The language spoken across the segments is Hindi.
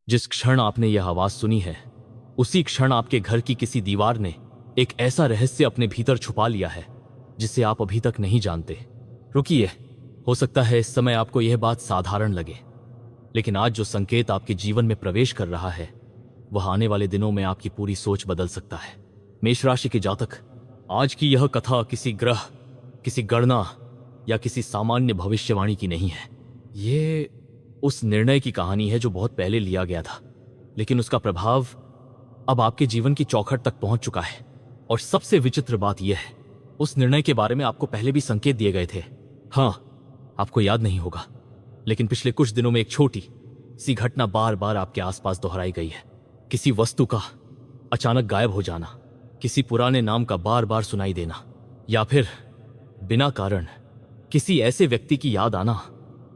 जिस क्षण आपने यह आवाज सुनी है, उसी क्षण आपके घर की किसी दीवार ने एक ऐसा रहस्य अपने भीतर छुपा लिया है जिसे आप अभी तक नहीं जानते। रुकिए, हो सकता है इस समय आपको यह बात साधारण लगे, लेकिन आज जो संकेत आपके जीवन में प्रवेश कर रहा है वह आने वाले दिनों में आपकी पूरी सोच बदल सकता है। मेष राशि के जातक, आज की यह कथा किसी ग्रह, किसी गणना या किसी सामान्य भविष्यवाणी की नहीं है। ये उस निर्णय की कहानी है जो बहुत पहले लिया गया था, लेकिन उसका प्रभाव अब आपके जीवन की चौखट तक पहुंच चुका है। और सबसे विचित्र बात यह है, उस निर्णय के बारे में आपको पहले भी संकेत दिए गए थे। हाँ, आपको याद नहीं होगा, लेकिन पिछले कुछ दिनों में एक छोटी सी घटना बार बार आपके आसपास दोहराई गई है। किसी वस्तु का अचानक गायब हो जाना, किसी पुराने नाम का बार बार सुनाई देना, या फिर बिना कारण किसी ऐसे व्यक्ति की याद आना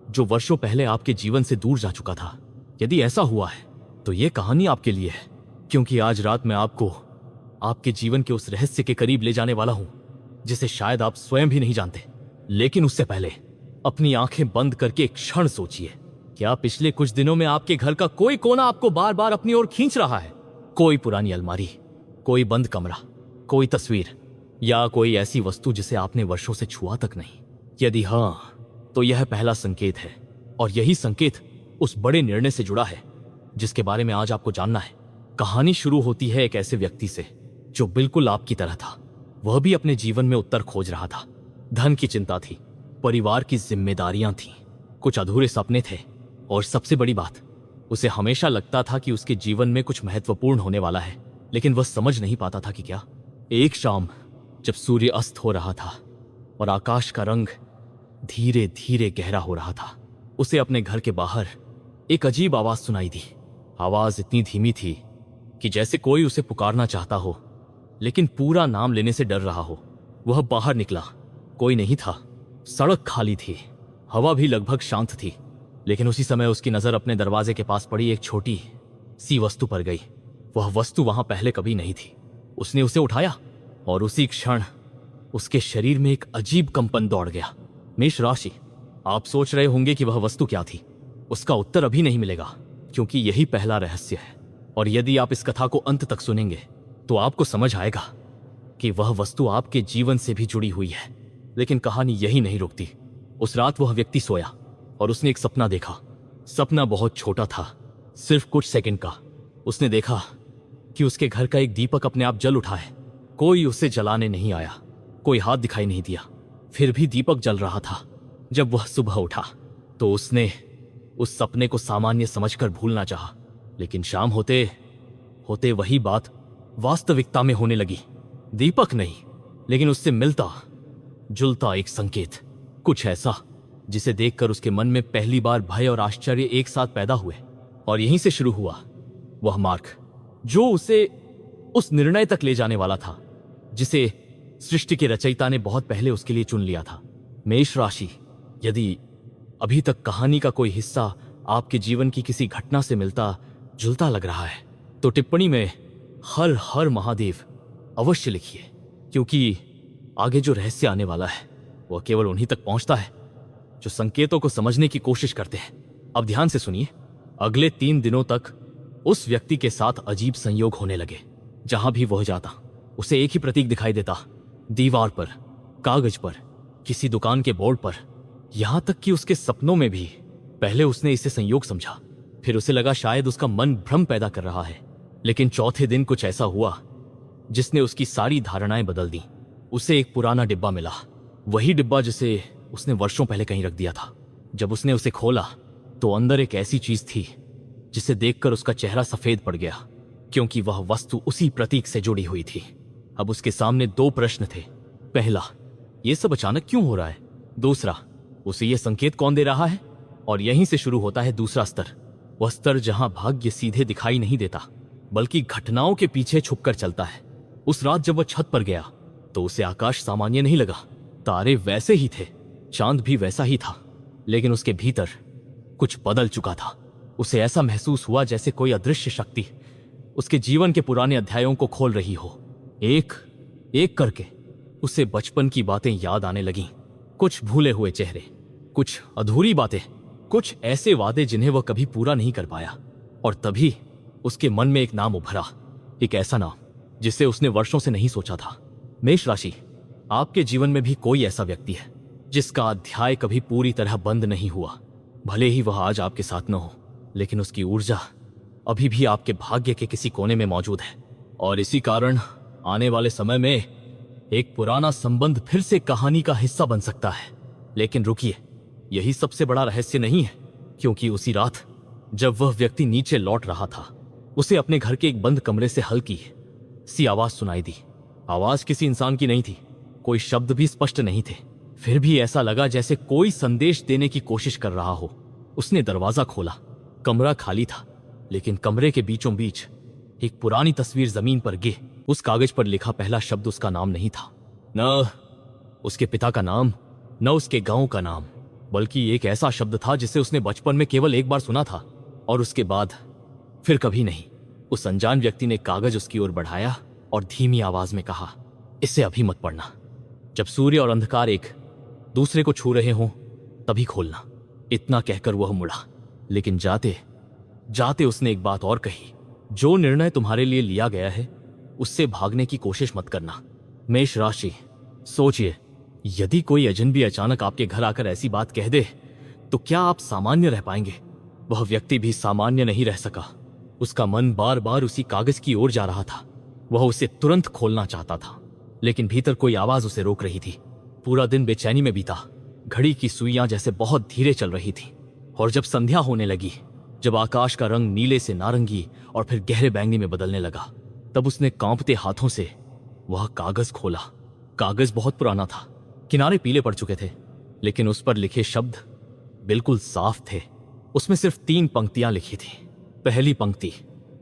जो वर्षों पहले आपके जीवन से दूर जा चुका था। यदि ऐसा हुआ है तो यह कहानी आपके लिए है, क्योंकि आज रात मैं आपको आपके जीवन के उस रहस्य के करीब ले जाने वाला हूं जिसे शायद आप स्वयं भी नहीं जानते। लेकिन उससे पहले अपनी आंखें बंद करके एक क्षण सोचिए, क्या पिछले कुछ दिनों में आपके घर का कोई कोना आपको बार बार अपनी ओर खींच रहा है? कोई पुरानी अलमारी, कोई बंद कमरा, कोई तस्वीर या कोई ऐसी वस्तु जिसे आपने वर्षों से छुआ तक नहीं? यदि हां, तो यह पहला संकेत है, और यही संकेत उस बड़े निर्णय से जुड़ा है जिसके बारे में आज आपको जानना है। कहानी शुरू होती है एक ऐसे व्यक्ति से जो बिल्कुल आपकी तरह था। वह भी अपने जीवन में उत्तर खोज रहा था। धन की चिंता थी, परिवार की जिम्मेदारियां थीं, कुछ अधूरे सपने थे, और सबसे बड़ी बात, उसे हमेशा लगता था कि उसके जीवन में कुछ महत्वपूर्ण होने वाला है, लेकिन वह समझ नहीं पाता था कि क्या। एक शाम जब सूर्य अस्त हो रहा था और आकाश का रंग धीरे धीरे गहरा हो रहा था, उसे अपने घर के बाहर एक अजीब आवाज सुनाई दी। आवाज इतनी धीमी थी कि जैसे कोई उसे पुकारना चाहता हो, लेकिन पूरा नाम लेने से डर रहा हो। वह बाहर निकला, कोई नहीं था, सड़क खाली थी, हवा भी लगभग शांत थी। लेकिन उसी समय उसकी नजर अपने दरवाजे के पास पड़ी एक छोटी सी वस्तु पर गई। वह वस्तु वहां पहले कभी नहीं थी। उसने उसे उठाया और उसी क्षण उसके शरीर में एक अजीब कंपन दौड़ गया। मेष राशि, आप सोच रहे होंगे कि वह वस्तु क्या थी। उसका उत्तर अभी नहीं मिलेगा, क्योंकि यही पहला रहस्य है। और यदि आप इस कथा को अंत तक सुनेंगे तो आपको समझ आएगा कि वह वस्तु आपके जीवन से भी जुड़ी हुई है। लेकिन कहानी यही नहीं रुकती। उस रात वह व्यक्ति सोया और उसने एक सपना देखा। सपना बहुत छोटा था, सिर्फ कुछ सेकंड का। उसने देखा कि उसके घर का एक दीपक अपने आप जल उठा है। कोई उसे जलाने नहीं आया, कोई हाथ दिखाई नहीं दिया, फिर भी दीपक जल रहा था। जब वह सुबह उठा तो उसने उस सपने को सामान्य समझकर भूलना चाहा, लेकिन शाम होते होते वही बात वास्तविकता में होने लगी। दीपक नहीं, लेकिन उससे मिलता जुलता एक संकेत, कुछ ऐसा जिसे देखकर उसके मन में पहली बार भय और आश्चर्य एक साथ पैदा हुए। और यहीं से शुरू हुआ वह मार्ग जो उसे उस निर्णय तक ले जाने वाला था जिसे सृष्टि के रचयिता ने बहुत पहले उसके लिए चुन लिया था। मेष राशि, यदि अभी तक कहानी का कोई हिस्सा आपके जीवन की किसी घटना से मिलता जुलता लग रहा है तो टिप्पणी में हर हर महादेव अवश्य लिखिए, क्योंकि आगे जो रहस्य आने वाला है वह केवल उन्हीं तक पहुंचता है जो संकेतों को समझने की कोशिश करते हैं। अब ध्यान से सुनिए। अगले 3 दिनों तक उस व्यक्ति के साथ अजीब संयोग होने लगे। जहां भी वह जाता उसे एक ही प्रतीक दिखाई देता, दीवार पर, कागज पर, किसी दुकान के बोर्ड पर, यहां तक कि उसके सपनों में भी। पहले उसने इसे संयोग समझा, फिर उसे लगा शायद उसका मन भ्रम पैदा कर रहा है। लेकिन चौथे दिन कुछ ऐसा हुआ जिसने उसकी सारी धारणाएं बदल दी। उसे एक पुराना डिब्बा मिला, वही डिब्बा जिसे उसने वर्षों पहले कहीं रख दिया था। जब उसने उसे खोला तो अंदर एक ऐसी चीज थी जिसे देखकर उसका चेहरा सफेद पड़ गया, क्योंकि वह वस्तु उसी प्रतीक से जुड़ी हुई थी। अब उसके सामने 2 प्रश्न थे। पहला, यह सब अचानक क्यों हो रहा है? दूसरा, उसे यह संकेत कौन दे रहा है? और यहीं से शुरू होता है दूसरा स्तर, वह स्तर जहां भाग्य सीधे दिखाई नहीं देता बल्कि घटनाओं के पीछे छुपकर चलता है। उस रात जब वह छत पर गया तो उसे आकाश सामान्य नहीं लगा। तारे वैसे ही थे, चांद भी वैसा ही था, लेकिन उसके भीतर कुछ बदल चुका था। उसे ऐसा महसूस हुआ जैसे कोई अदृश्य शक्ति उसके जीवन के पुराने अध्यायों को खोल रही हो। एक एक करके उसे बचपन की बातें याद आने लगीं। कुछ भूले हुए चेहरे, कुछ अधूरी बातें, कुछ ऐसे वादे जिन्हें वह कभी पूरा नहीं कर पाया। और तभी उसके मन में एक नाम उभरा, एक ऐसा नाम जिसे उसने वर्षों से नहीं सोचा था। मेष राशि, आपके जीवन में भी कोई ऐसा व्यक्ति है जिसका अध्याय कभी पूरी तरह बंद नहीं हुआ। भले ही वह आज आपके साथ न हो, लेकिन उसकी ऊर्जा अभी भी आपके भाग्य के किसी कोने में मौजूद है। और इसी कारण आने वाले समय में एक पुराना संबंध फिर से कहानी का हिस्सा बन सकता है। लेकिन रुकिए, यही सबसे बड़ा रहस्य नहीं है, क्योंकि उसी रात जब वह व्यक्ति नीचे लौट रहा था, उसे अपने घर के एक बंद कमरे से हल्की सी आवाज सुनाई दी। आवाज किसी इंसान की नहीं थी, कोई शब्द भी स्पष्ट नहीं थे, फिर भी ऐसा लगा जैसे कोई संदेश देने की कोशिश कर रहा हो। उसने दरवाजा खोला। कमरा खाली था, लेकिन कमरे के बीचों बीच एक पुरानी तस्वीर जमीन पर गिर। उस कागज पर लिखा पहला शब्द उसका नाम नहीं था, न उसके पिता का नाम, न उसके गांव का नाम, बल्कि एक ऐसा शब्द था जिसे उसने बचपन में केवल एक बार सुना था और उसके बाद फिर कभी नहीं। उस अनजान व्यक्ति ने कागज उसकी ओर बढ़ाया और धीमी आवाज में कहा, इसे अभी मत पढ़ना। जब सूर्य और अंधकार एक दूसरे को छू रहे हों तभी खोलना। इतना कहकर वह मुड़ा, लेकिन जाते जाते उसने एक बात और कही, जो निर्णय तुम्हारे लिए लिया गया है उससे भागने की कोशिश मत करना। मेष राशि, सोचिए, यदि कोई अजनबी अचानक आपके घर आकर ऐसी बात कह दे तो क्या आप सामान्य रह पाएंगे? वह व्यक्ति भी सामान्य नहीं रह सका। उसका मन बार बार उसी कागज की ओर जा रहा था। वह उसे तुरंत खोलना चाहता था, लेकिन भीतर कोई आवाज उसे रोक रही थी। पूरा दिन बेचैनी में बीता। घड़ी की सुइयां जैसे बहुत धीरे चल रही थी, और जब संध्या होने लगी, जब आकाश का रंग नीले से नारंगी और फिर गहरे बैंगनी में बदलने लगा, तब उसने कांपते हाथों से वह कागज खोला। कागज बहुत पुराना था, किनारे पीले पड़ चुके थे, लेकिन उस पर लिखे शब्द बिल्कुल साफ थे। उसमें सिर्फ 3 पंक्तियां लिखी थी। पहली पंक्ति,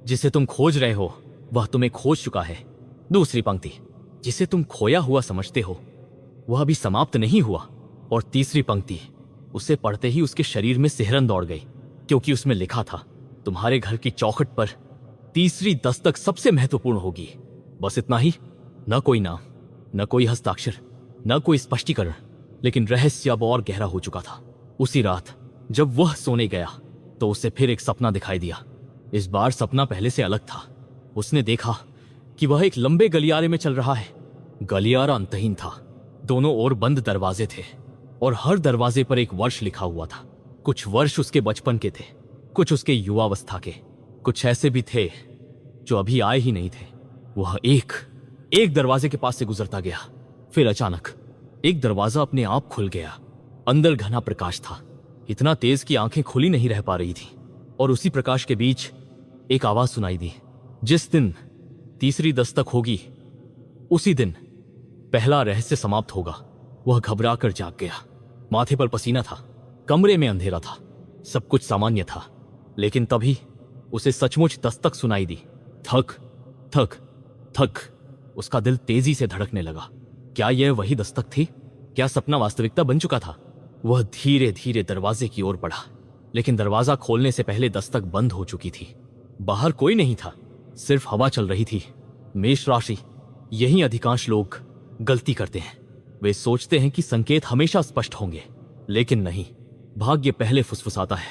जिसे तुम खोज रहे हो वह तुम्हें खोज चुका है। दूसरी पंक्ति, जिसे तुम खोया हुआ समझते हो वह अभी समाप्त नहीं हुआ। और तीसरी पंक्ति, उसे पढ़ते ही उसके शरीर में सिहरन दौड़ गई, क्योंकि उसमें लिखा था, तुम्हारे घर की चौखट पर तीसरी दस्तक सबसे महत्वपूर्ण होगी। बस इतना ही। न कोई नाम, न कोई हस्ताक्षर, न कोई स्पष्टीकरण, लेकिन रहस्य अब और गहरा हो चुका था। उसी रात जब वह सोने गया तो उसे फिर एक सपना दिखाई दिया। इस बार सपना पहले से अलग था। उसने देखा कि वह एक लंबे गलियारे में चल रहा है। गलियारा अंतहीन था, दोनों ओर बंद दरवाजे थे, और हर दरवाजे पर एक वर्ष लिखा हुआ था। कुछ वर्ष उसके बचपन के थे, कुछ उसके युवावस्था के, कुछ ऐसे भी थे जो अभी आए ही नहीं थे। वह एक दरवाजे के पास से गुजरता गया। फिर अचानक एक दरवाजा अपने आप खुल गया। अंदर घना प्रकाश था, इतना तेज कि आंखें खुली नहीं रह पा रही थी। और उसी प्रकाश के बीच एक आवाज सुनाई दी, जिस दिन तीसरी दस्तक होगी उसी दिन पहला रहस्य समाप्त होगा। वह घबरा कर जाग गया। माथे पर पसीना था, कमरे में अंधेरा था, सब कुछ सामान्य था। लेकिन तभी उसे सचमुच दस्तक सुनाई दी। थक थक थक। उसका दिल तेजी से धड़कने लगा। क्या यह वही दस्तक थी? क्या सपना वास्तविकता बन चुका था? वह धीरे धीरे दरवाजे की ओर बढ़ा, लेकिन दरवाजा खोलने से पहले दस्तक बंद हो चुकी थी। बाहर कोई नहीं था, सिर्फ हवा चल रही थी। मेष राशि, यही अधिकांश लोग गलती करते हैं। वे सोचते हैं कि संकेत हमेशा स्पष्ट होंगे, लेकिन नहीं। भाग्य पहले फुसफुसाता है,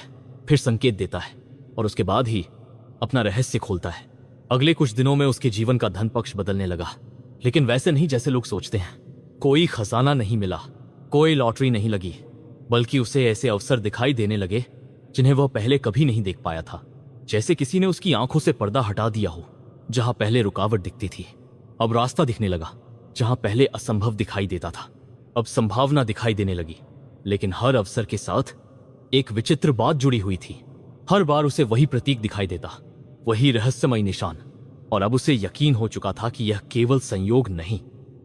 फिर संकेत देता है, और उसके बाद ही अपना रहस्य खोलता है। अगले कुछ दिनों में उसके जीवन का धन पक्ष बदलने लगा, लेकिन वैसे नहीं जैसे लोग सोचते हैं। कोई खजाना नहीं मिला, कोई लॉटरी नहीं लगी, बल्कि उसे ऐसे अवसर दिखाई देने लगे जिन्हें वह पहले कभी नहीं देख पाया था। जैसे किसी ने उसकी आंखों से पर्दा हटा दिया हो। जहां पहले रुकावट दिखती थी, अब रास्ता दिखने लगा। जहां पहले असंभव दिखाई देता था, अब संभावना दिखाई देने लगी। लेकिन हर अवसर के साथ एक विचित्र बात जुड़ी हुई थी। हर बार उसे वही प्रतीक दिखाई देता, वही रहस्यमय निशान। और अब उसे यकीन हो चुका था कि यह केवल संयोग नहीं,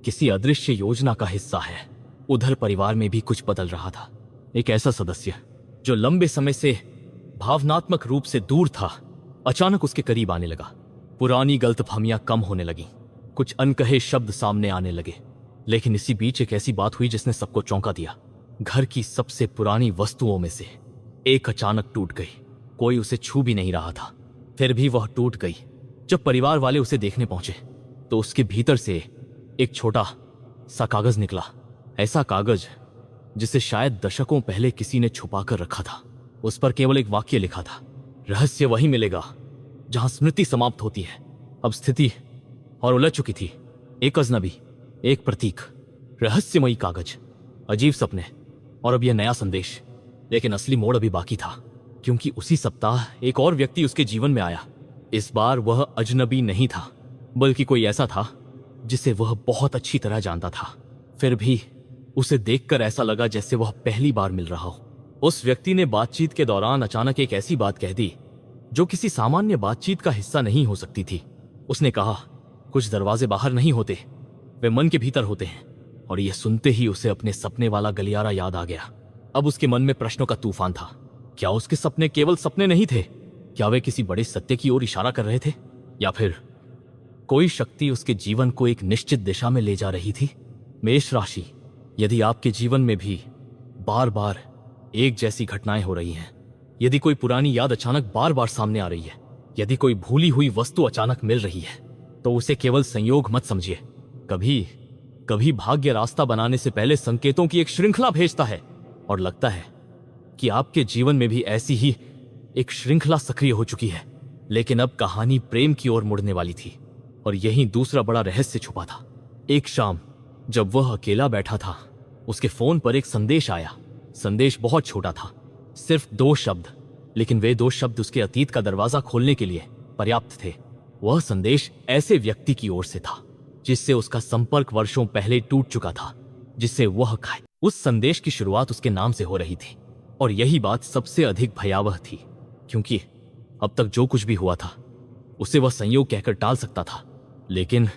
किसी अदृश्य योजना का हिस्सा है। उधर परिवार में भी कुछ बदल रहा था। एक ऐसा सदस्य जो लंबे समय से भावनात्मक रूप से दूर था, अचानक उसके करीब आने लगा। पुरानी गलतफहमियां कम होने लगीं, कुछ अनकहे शब्द सामने आने लगे। लेकिन इसी बीच एक ऐसी बात हुई जिसने सबको चौंका दिया। घर की सबसे पुरानी वस्तुओं में से एक अचानक टूट गई। कोई उसे छू भी नहीं रहा था, फिर भी वह टूट गई। जब परिवार वाले उसे देखने पहुंचे तो उसके भीतर से एक छोटा सा कागज निकला। ऐसा कागज जिसे शायद दशकों पहले किसी ने छुपा कर रखा था। उस पर केवल एक वाक्य लिखा था, रहस्य वही मिलेगा जहां स्मृति समाप्त होती है। अब स्थिति और उलझ चुकी थी। एक अजनबी, एक प्रतीक, रहस्यमयी कागज, अजीब सपने और अब यह नया संदेश। लेकिन असली मोड़ अभी बाकी था, क्योंकि उसी सप्ताह एक और व्यक्ति उसके जीवन में आया। इस बार वह अजनबी नहीं था, बल्कि कोई ऐसा था जिसे वह बहुत अच्छी तरह जानता था। फिर भी उसे देखकर ऐसा लगा जैसे वह पहली बार मिल रहा हो। उस व्यक्ति ने बातचीत के दौरान अचानक एक ऐसी बात कह दी जो किसी सामान्य बातचीत का हिस्सा नहीं हो सकती थी। उसने कहा, कुछ दरवाजे बाहर नहीं होते, वे मन के भीतर होते हैं। और यह सुनते ही उसे अपने सपने वाला गलियारा याद आ गया। अब उसके मन में प्रश्नों का तूफान था। क्या उसके सपने केवल सपने नहीं थे? क्या वे किसी बड़े सत्य की ओर इशारा कर रहे थे? या फिर कोई शक्ति उसके जीवन को एक निश्चित दिशा में ले जा रही थी? मेष राशि, यदि आपके जीवन में भी बार बार एक जैसी घटनाएं हो रही हैं, यदि कोई पुरानी याद अचानक बार बार सामने आ रही है, यदि कोई भूली हुई वस्तु अचानक मिल रही है, तो उसे केवल संयोग मत समझिए। कभी कभी भाग्य रास्ता बनाने से पहले संकेतों की एक श्रृंखला भेजता है। और लगता है कि आपके जीवन में भी ऐसी ही एक श्रृंखला सक्रिय हो चुकी है। लेकिन अब कहानी प्रेम की ओर मुड़ने वाली थी, और यही दूसरा बड़ा रहस्य छुपा था। एक शाम जब वह अकेला बैठा था, उसके फोन पर एक संदेश आया। संदेश बहुत छोटा था, सिर्फ 2 शब्द, लेकिन वे 2 शब्द उसके अतीत का दरवाजा खोलने के लिए पर्याप्त थे। वह संदेश ऐसे व्यक्ति की ओर से था जिससे उसका संपर्क वर्षों पहले टूट चुका था, जिससे वह खाए। उस संदेश की शुरुआत उसके नाम से हो रही थी, और यही बात सबसे अधिक भयावह थी, क्योंकि अब तक जो कुछ भी हुआ था उसे वह संयोग कहकर टाल सकता था, लेकिन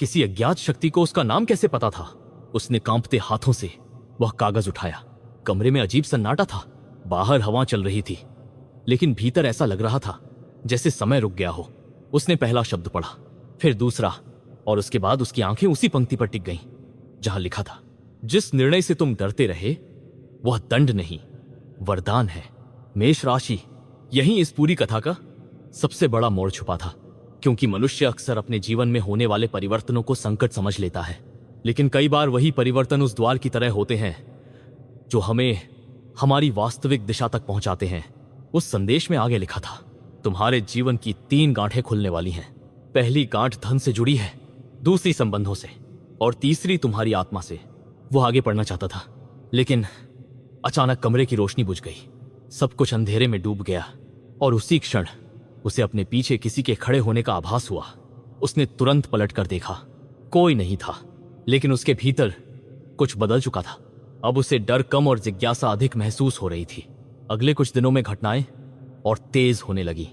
किसी अज्ञात शक्ति को उसका नाम कैसे पता था? उसने कांपते हाथों से वह कागज उठाया। कमरे में अजीब सन्नाटा था। बाहर हवा चल रही थी, लेकिन भीतर ऐसा लग रहा था जैसे समय रुक गया हो। उसने पहला शब्द पढ़ा, फिर दूसरा, और उसके बाद उसकी आंखें उसी पंक्ति पर टिक गईं जहां लिखा था, जिस निर्णय से तुम डरते रहे वह दंड नहीं, वरदान है। मेष राशि, यही इस पूरी कथा का सबसे बड़ा मोड़ छुपा था, क्योंकि मनुष्य अक्सर अपने जीवन में होने वाले परिवर्तनों को संकट समझ लेता है, लेकिन कई बार वही परिवर्तन उस द्वार की तरह होते हैं जो हमें हमारी वास्तविक दिशा तक पहुंचाते हैं। उस संदेश में आगे लिखा था, तुम्हारे जीवन की 3 गांठें खुलने वाली हैं। पहली गांठ धन से जुड़ी है, दूसरी संबंधों से, और तीसरी तुम्हारी आत्मा से। वो आगे पढ़ना चाहता था, लेकिन अचानक कमरे की रोशनी बुझ गई। सब कुछ अंधेरे में डूब गया, और उसी क्षण उसे अपने पीछे किसी के खड़े होने का आभास हुआ। उसने तुरंत पलट कर देखा, कोई नहीं था, लेकिन उसके भीतर कुछ बदल चुका था। अब उसे डर कम और जिज्ञासा अधिक महसूस हो रही थी। अगले कुछ दिनों में घटनाएं और तेज होने लगी।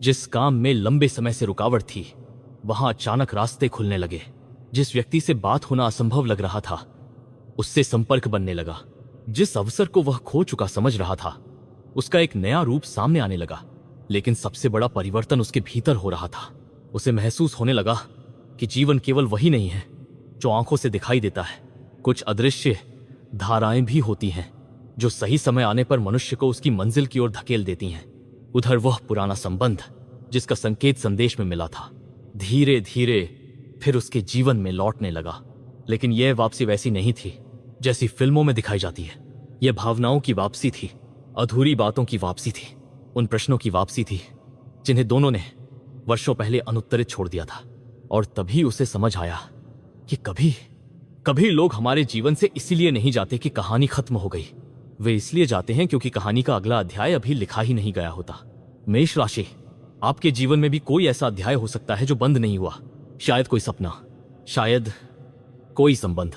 जिस काम में लंबे समय से रुकावट थी, वहां अचानक रास्ते खुलने लगे। जिस व्यक्ति से बात होना असंभव लग रहा था, उससे संपर्क बनने लगा। जिस अवसर को वह खो चुका समझ रहा था, उसका एक नया रूप सामने आने लगा। लेकिन सबसे बड़ा परिवर्तन उसके भीतर हो रहा था। उसे महसूस होने लगा कि जीवन केवल वही नहीं है जो आंखों से दिखाई देता है। कुछ अदृश्य धाराएं भी होती हैं जो सही समय आने पर मनुष्य को उसकी मंजिल की ओर धकेल देती हैं। उधर वह पुराना संबंध जिसका संकेत संदेश में मिला था, धीरे धीरे फिर उसके जीवन में लौटने लगा। लेकिन यह वापसी वैसी नहीं थी जैसी फिल्मों में दिखाई जाती है। यह भावनाओं की वापसी थी, अधूरी बातों की वापसी थी, उन प्रश्नों की वापसी थी जिन्हें दोनों ने वर्षों पहले अनुत्तरित छोड़ दिया था। और तभी उसे समझ आया कि कभी लोग हमारे जीवन से इसीलिए नहीं जाते कि कहानी खत्म हो गई। वे इसलिए जाते हैं क्योंकि कहानी का अगला अध्याय अभी लिखा ही नहीं गया होता। मेष राशि, आपके जीवन में भी कोई ऐसा अध्याय हो सकता है जो बंद नहीं हुआ। शायद कोई सपना, शायद कोई संबंध,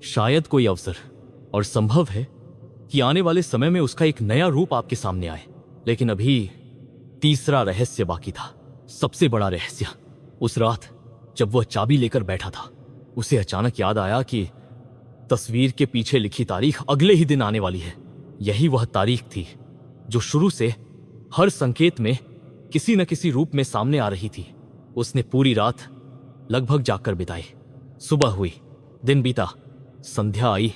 शायद कोई अवसर, और संभव है कि आने वाले समय में उसका एक नया रूप आपके सामने आए। लेकिन अभी तीसरा रहस्य बाकी था, सबसे बड़ा रहस्य। उस रात जब वह चाबी लेकर बैठा था, उसे अचानक याद आया कि तस्वीर के पीछे लिखी तारीख अगले ही दिन आने वाली है। यही वह तारीख थी जो शुरू से हर संकेत में किसी न किसी रूप में सामने आ रही थी। उसने पूरी रात लगभग जागकर बिताई। सुबह हुई, दिन बीता, संध्या आई,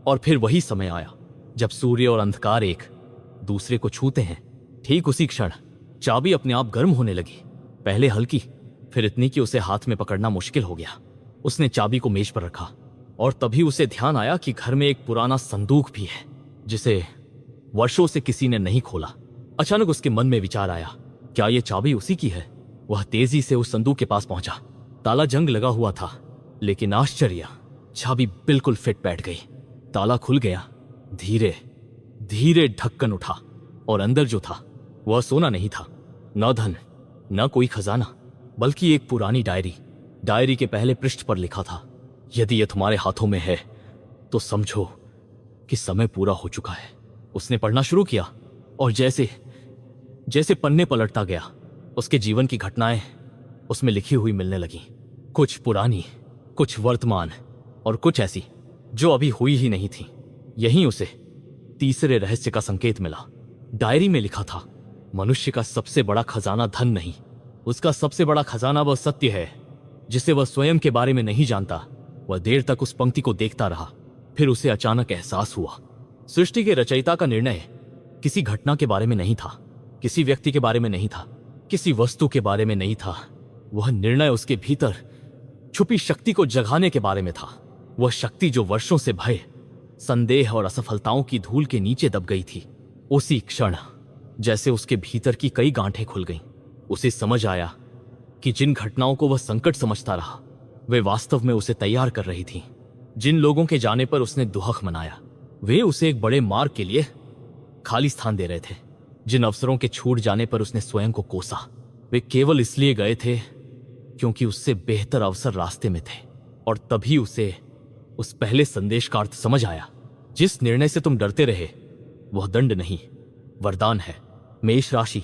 और फिर वही समय आया जब सूर्य और अंधकार एक दूसरे को छूते हैं। ठीक उसी क्षण चाबी अपने आप गर्म होने लगी, पहले हल्की, फिर इतनी कि उसे हाथ में पकड़ना मुश्किल हो गया। उसने चाबी को मेज पर रखा, और तभी उसे ध्यान आया कि घर में एक पुराना संदूक भी है जिसे वर्षों से किसी ने नहीं खोला। अचानक उसके मन में विचार आया, क्या ये चाबी उसी की है? वह तेजी से उस संदूक के पास पहुंचा। ताला जंग लगा हुआ था, लेकिन आश्चर्य, चाबी बिल्कुल फिट बैठ गई। ताला खुल गया। धीरे धीरे ढक्कन उठा और अंदर जो था वह सोना नहीं था, न धन, न कोई खजाना, बल्कि एक पुरानी डायरी। डायरी के पहले पृष्ठ पर लिखा था, यदि यह तुम्हारे हाथों में है तो समझो कि समय पूरा हो चुका है। उसने पढ़ना शुरू किया और जैसे जैसे पन्ने पलटता गया, उसके जीवन की घटनाएं उसमें लिखी हुई मिलने लगीं। कुछ पुरानी, कुछ वर्तमान और कुछ ऐसी जो अभी हुई ही नहीं थी। यहीं उसे तीसरे रहस्य का संकेत मिला। डायरी में लिखा था, मनुष्य का सबसे बड़ा खजाना धन नहीं, उसका सबसे बड़ा खजाना वह सत्य है जिसे वह स्वयं के बारे में नहीं जानता। वह देर तक उस पंक्ति को देखता रहा, फिर उसे अचानक एहसास हुआ, सृष्टि के रचयिता का निर्णय किसी घटना के बारे में नहीं था, किसी व्यक्ति के बारे में नहीं था, किसी वस्तु के बारे में नहीं था। वह निर्णय उसके भीतर छुपी शक्ति को जगाने के बारे में था। वह शक्ति जो वर्षों से भय, संदेह और असफलताओं की धूल के नीचे दब गई थी। उसी क्षण जैसे उसके भीतर की कई गांठें खुल गईं। उसे समझ आया कि जिन घटनाओं को वह संकट समझता रहा, वे वास्तव में उसे तैयार कर रही थीं। जिन लोगों के जाने पर उसने दुहक मनाया, वे उसे एक बड़े मार्ग के लिए खाली स्थान दे रहे थे। जिन अवसरों के छूट जाने पर उसने स्वयं को कोसा, वे केवल इसलिए गए थे क्योंकि उससे बेहतर अवसर रास्ते में थे। और तभी उसे उस पहले संदेश का अर्थ समझ आया, जिस निर्णय से तुम डरते रहे वह दंड नहीं, वरदान है। मेष राशि,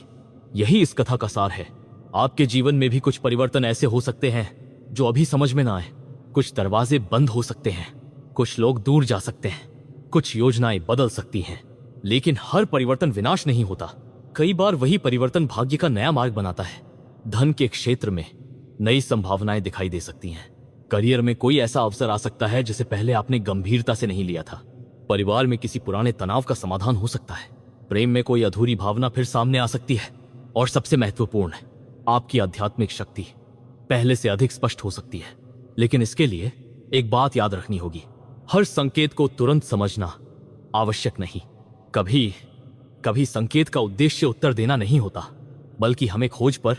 यही इस कथा का सार है। आपके जीवन में भी कुछ परिवर्तन ऐसे हो सकते हैं जो अभी समझ में ना आए। कुछ दरवाजे बंद हो सकते हैं, कुछ लोग दूर जा सकते हैं, कुछ योजनाएं बदल सकती हैं, लेकिन हर परिवर्तन विनाश नहीं होता। कई बार वही परिवर्तन भाग्य का नया मार्ग बनाता है। धन के क्षेत्र में नई संभावनाएं दिखाई दे सकती हैं। करियर में कोई ऐसा अवसर आ सकता है जिसे पहले आपने गंभीरता से नहीं लिया था। परिवार में किसी पुराने तनाव का समाधान हो सकता है। प्रेम में कोई अधूरी भावना फिर सामने आ सकती है। और सबसे महत्वपूर्ण, आपकी आध्यात्मिक शक्ति पहले से अधिक स्पष्ट हो सकती है। लेकिन इसके लिए एक बात याद रखनी होगी, हर संकेत को तुरंत समझना आवश्यक नहीं। कभी कभी संकेत का उद्देश्य उत्तर देना नहीं होता, बल्कि हमें खोज पर